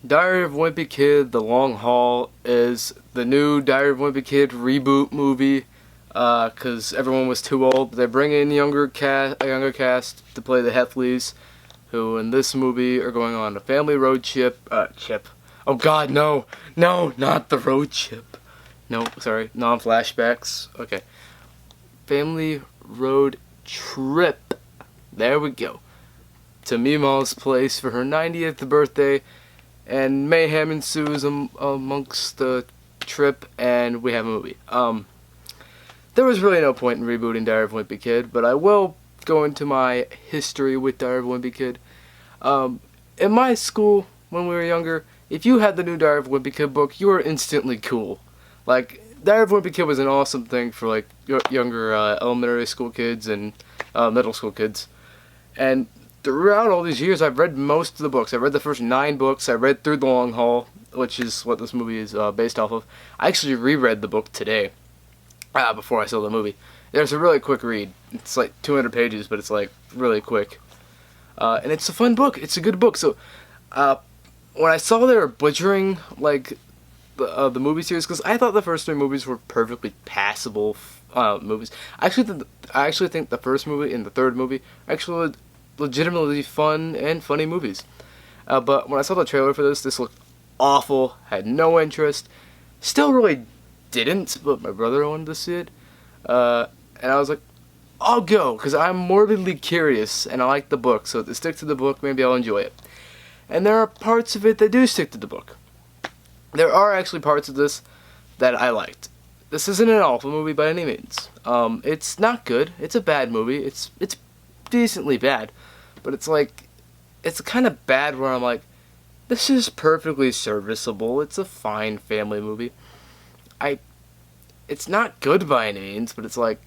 Diary of Wimpy Kid: The Long Haul is the new Diary of Wimpy Kid reboot movie. Cause everyone was too old. They bring in a younger cast to play the Heffleys, who in this movie are going on a family road trip. Oh God, no, not the road trip. No, sorry, non-flashbacks. Okay, family road trip. There we go. To Meemaw's place for her 90th birthday, and mayhem ensues amongst the trip, and we have a movie. There was really no point in rebooting Diary of Wimpy Kid, but I will go into my history with Diary of Wimpy Kid. In my school, when we were younger, if you had the new Diary of Wimpy Kid book, you were instantly cool. Like, Diary of Wimpy Kid was an awesome thing for, like, younger elementary school kids and middle school kids. And throughout all these years, I've read most of the books. I read the first 9 books. I read through The Long Haul, which is what this movie is based off of. I actually reread the book today, before I saw the movie. There's a really quick read. It's like 200 pages, but it's like really quick. And it's a fun book. It's a good book. So, when I saw they were butchering like the movie series, because I thought the first 3 movies were perfectly passable movies. I actually think the first movie and the third movie are actually legitimately fun and funny movies. But when I saw the trailer for this looked awful. Had no interest. Still really didn't, but my brother wanted to see it. And I was like, I'll go, because I'm morbidly curious, and I like the book, so to stick to the book, maybe I'll enjoy it. And there are parts of it that do stick to the book. There are actually parts of this that I liked. This isn't an awful movie by any means. It's not good. It's a bad movie. It's decently bad. But it's like, it's kind of bad where I'm like, this is perfectly serviceable. It's a fine family movie. It's not good by any means, but it's like,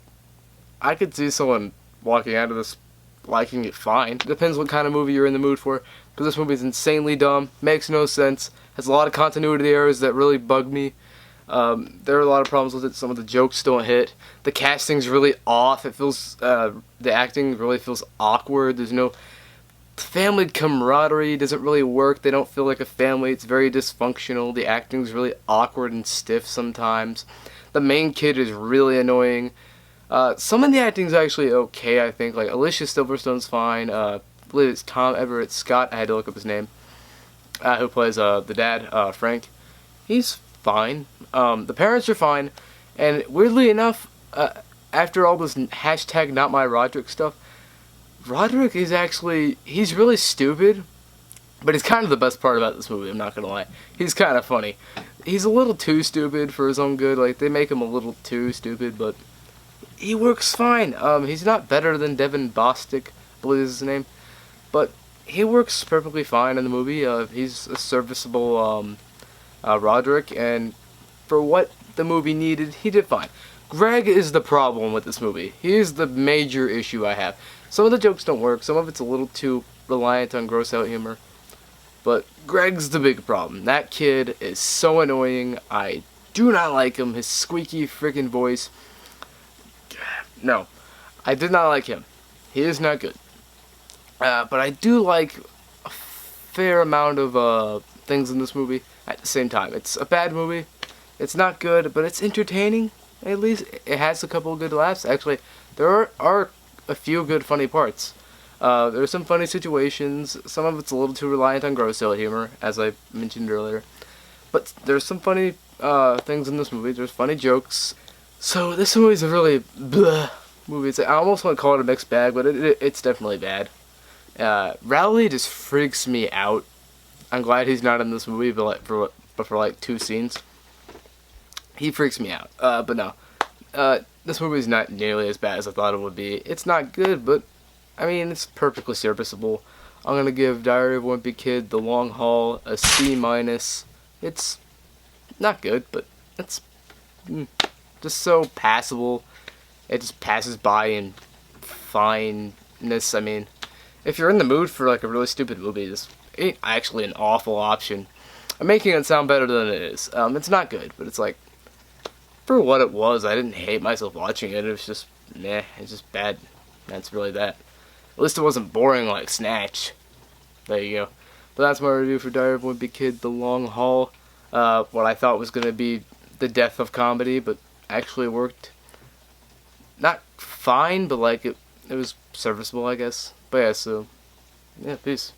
I could see someone walking out of this liking it fine. Depends what kind of movie you're in the mood for, because this movie is insanely dumb, makes no sense, has a lot of continuity errors that really bug me. There are a lot of problems with it. Some of the jokes don't hit. The casting's really off. It feels, the acting really feels awkward. There's no family camaraderie, doesn't really work. They don't feel like a family. It's very dysfunctional. The acting's really awkward and stiff sometimes. The main kid is really annoying. Some of the acting's actually okay, I think. Like, Alicia Silverstone's fine. I believe it's Tom Everett Scott. I had to look up his name. Who plays the dad, Frank. He's fine. The parents are fine. And weirdly enough, after all this hashtag not my Roderick stuff, Roderick is actually, he's really stupid, but he's kind of the best part about this movie, I'm not gonna lie. He's kind of funny. He's a little too stupid for his own good. Like, they make him a little too stupid, but he works fine. He's not better than Devin Bostick, I believe is his name, but he works perfectly fine in the movie. He's a serviceable Roderick, and for what the movie needed, he did fine. Greg is the problem with this movie. He is the major issue I have. Some of the jokes don't work. Some of it's a little too reliant on gross out humor. But Greg's the big problem. That kid is so annoying. I do not like him. His squeaky freaking voice. No, I did not like him. He is not good. But I do like a fair amount of things in this movie at the same time. It's a bad movie. It's not good, but it's entertaining. At least it has a couple of good laughs. Actually, there are a few good funny parts. There are some funny situations. Some of it's a little too reliant on gross out humor, as I mentioned earlier. But there's some funny things in this movie. There's funny jokes. So this movie is a really bleh movie. I almost want to call it a mixed bag, but it's definitely bad. Rowley just freaks me out. I'm glad he's not in this movie, but for like 2 scenes, he freaks me out. But no, this movie is not nearly as bad as I thought it would be. It's not good, but I mean, it's perfectly serviceable. I'm gonna give Diary of a Wimpy Kid: The Long Haul a C-. It's not good, but it's just so passable. It just passes by in fineness. I mean, if you're in the mood for like a really stupid movie, this ain't actually an awful option. I'm making it sound better than it is. It's not good, but it's like, for what it was, I didn't hate myself watching it. It was just, meh, it's just bad. That's really that. At least it wasn't boring like Snatch. There you go. But that's my review for Diary of a Wimpy Kid, The Long Haul. What I thought was going to be the death of comedy, but actually worked. Not fine, but like it was serviceable, I guess. But yeah, so yeah, peace.